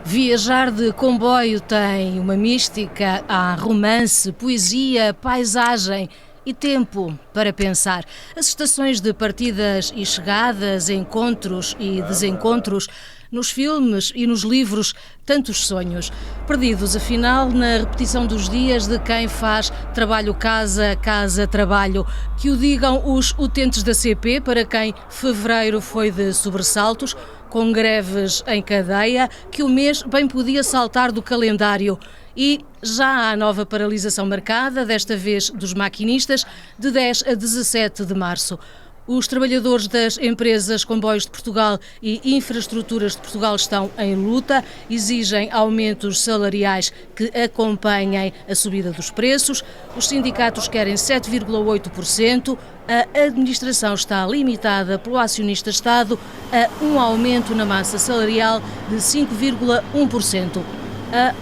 Viajar de comboio tem uma mística, há romance, poesia, paisagem e tempo para pensar. As estações de partidas e chegadas, encontros e desencontros, nos filmes e nos livros, tantos sonhos. Perdidos, afinal, na repetição dos dias de quem faz trabalho-casa, casa-trabalho. Que o digam os utentes da CP, para quem fevereiro foi de sobressaltos, com greves em cadeia, que o mês bem podia saltar do calendário. E já há nova paralisação marcada, desta vez dos maquinistas, de 10 a 17 de março. Os trabalhadores das empresas Comboios de Portugal e Infraestruturas de Portugal estão em luta, exigem aumentos salariais que acompanhem a subida dos preços. Os sindicatos querem 7,8%. A administração está limitada pelo acionista Estado a um aumento na massa salarial de 5,1%.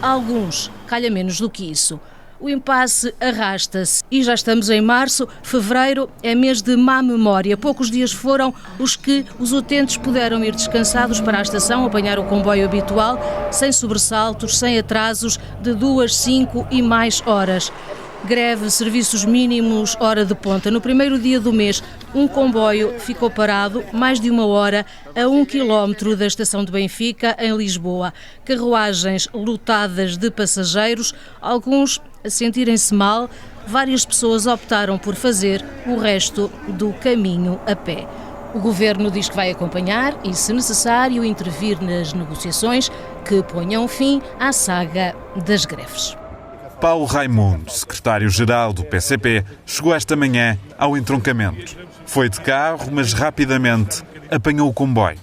A alguns calha menos do que isso. O impasse arrasta-se e já estamos em março. Fevereiro é mês de má memória. Poucos dias foram os que os utentes puderam ir descansados para a estação, apanhar o comboio habitual, sem sobressaltos, sem atrasos de 2, 5 e mais horas. Greve, serviços mínimos, hora de ponta. No primeiro dia do mês, um comboio ficou parado mais de 1 hora a 1 quilómetro da estação de Benfica, em Lisboa. Carruagens lotadas de passageiros, alguns a sentirem-se mal. Várias pessoas optaram por fazer o resto do caminho a pé. O Governo diz que vai acompanhar e, se necessário, intervir nas negociações que ponham fim à saga das greves. Paulo Raimundo, secretário-geral do PCP, chegou esta manhã ao entroncamento. Foi de carro, mas rapidamente apanhou o comboio.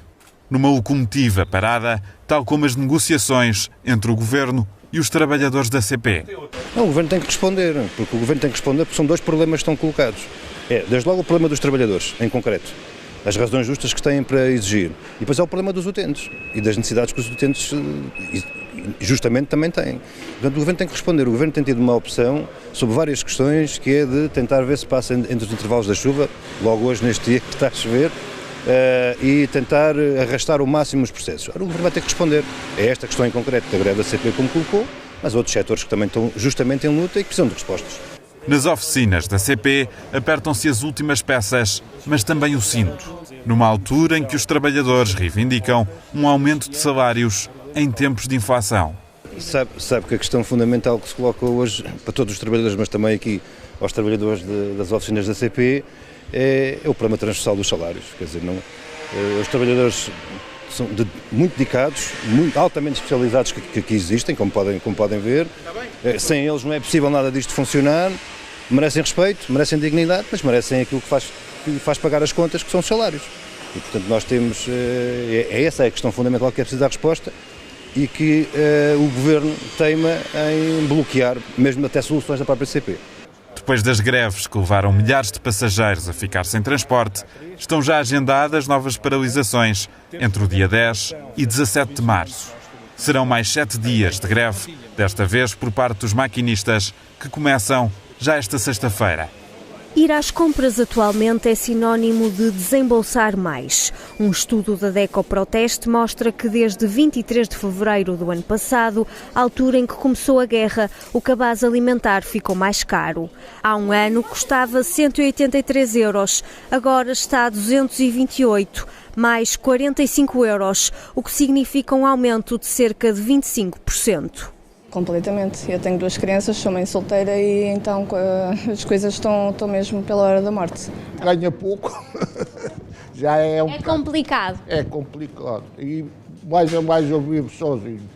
Numa locomotiva parada, tal como as negociações entre o Governo e os trabalhadores da CP. Não, o Governo tem que responder, porque são dois problemas que estão colocados. Desde logo o problema dos trabalhadores, em concreto. As razões justas que têm para exigir. E depois é o problema dos utentes e das necessidades que os utentes justamente também têm. Portanto, o Governo tem que responder. O Governo tem tido uma opção sobre várias questões, que é de tentar ver se passa entre os intervalos da chuva, logo hoje neste dia que está a chover, e tentar arrastar ao máximo os processos. Ora, o Governo vai ter que responder a esta questão em concreto da greve da CP, como colocou, mas outros setores que também estão justamente em luta e que precisam de respostas. Nas oficinas da CP apertam-se as últimas peças, mas também o cinto, numa altura em que os trabalhadores reivindicam um aumento de salários em tempos de inflação. Sabe que a questão fundamental que se coloca hoje para todos os trabalhadores, mas também aqui aos trabalhadores das oficinas da CP, é o problema transversal dos salários. Quer dizer, os trabalhadores são muito dedicados, altamente especializados que aqui existem, como podem ver. Sem eles não é possível nada disto funcionar. Merecem respeito, merecem dignidade, mas merecem aquilo que faz pagar as contas, que são os salários. E, portanto, nós temos... essa é a questão fundamental que é preciso dar resposta e que o Governo teima em bloquear, mesmo até soluções da própria CP. Depois das greves que levaram milhares de passageiros a ficar sem transporte, estão já agendadas novas paralisações entre o dia 10 e 17 de março. Serão mais 7 dias de greve, desta vez por parte dos maquinistas, que começam já esta sexta-feira. Ir às compras atualmente é sinónimo de desembolsar mais. Um estudo da DECO Proteste mostra que desde 23 de fevereiro do ano passado, altura em que começou a guerra, o cabaz alimentar ficou mais caro. Há um ano custava 183 euros, agora está a 228, mais 45 euros, o que significa um aumento de cerca de 25%. Completamente. Eu tenho 2 crianças, sou mãe solteira e então as coisas estão mesmo pela hora da morte. Ganha pouco, já é É complicado. É complicado. E mais a mais eu vivo sozinho.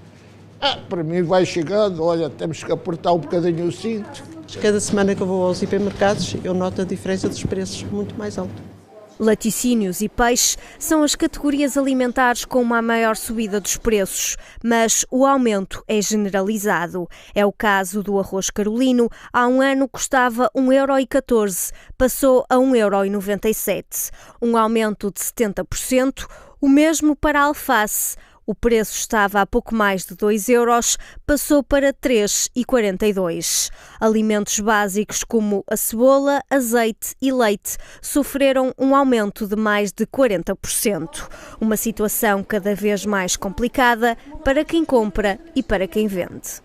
Para mim vai chegando, olha, temos que apertar um bocadinho o cinto. Cada semana que eu vou aos hipermercados eu noto a diferença dos preços muito mais alto. Laticínios e peixe são as categorias alimentares com uma maior subida dos preços, mas o aumento é generalizado. É o caso do arroz carolino. Há um ano custava 1,14€, passou a 1,97€. Um aumento de 70%. O mesmo para a alface. O preço estava a pouco mais de 2 euros, passou para 3,42. Alimentos básicos como a cebola, azeite e leite sofreram um aumento de mais de 40%. Uma situação cada vez mais complicada para quem compra e para quem vende.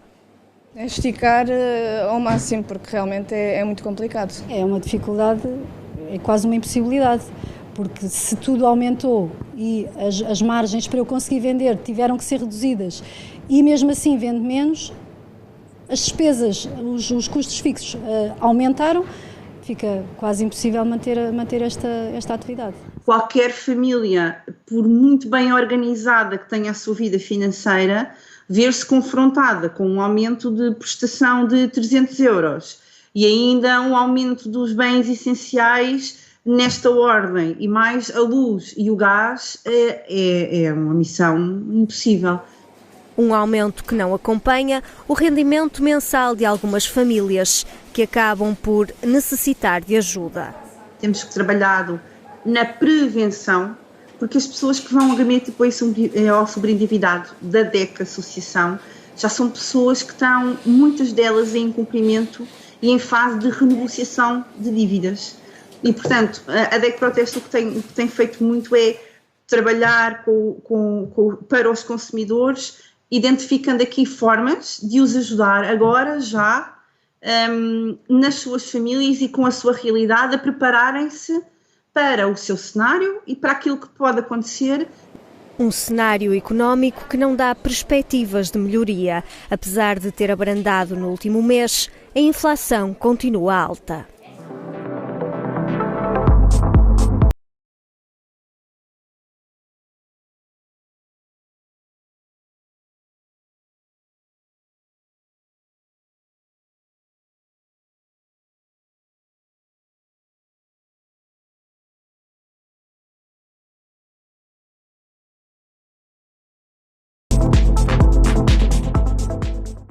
É esticar ao máximo, porque realmente é muito complicado. É uma dificuldade, é quase uma impossibilidade, porque se tudo aumentou e as margens para eu conseguir vender tiveram que ser reduzidas e mesmo assim vendo menos, as despesas, os custos fixos aumentaram, fica quase impossível manter esta atividade. Qualquer família, por muito bem organizada que tenha a sua vida financeira, ver-se confrontada com um aumento de prestação de 300 euros e ainda um aumento dos bens essenciais nesta ordem e mais a luz e o gás é uma missão impossível. Um aumento que não acompanha o rendimento mensal de algumas famílias que acabam por necessitar de ajuda. Temos trabalhado na prevenção, porque as pessoas que vão ao gabinete de apoio ao sobreendividado da DEC Associação já são pessoas que estão, muitas delas, em incumprimento e em fase de renegociação de dívidas. E, portanto, a DEC Proteste o que tem feito muito é trabalhar para os consumidores, identificando aqui formas de os ajudar agora, já, nas suas famílias e com a sua realidade, a prepararem-se para o seu cenário e para aquilo que pode acontecer. Um cenário económico que não dá perspectivas de melhoria. Apesar de ter abrandado no último mês, a inflação continua alta.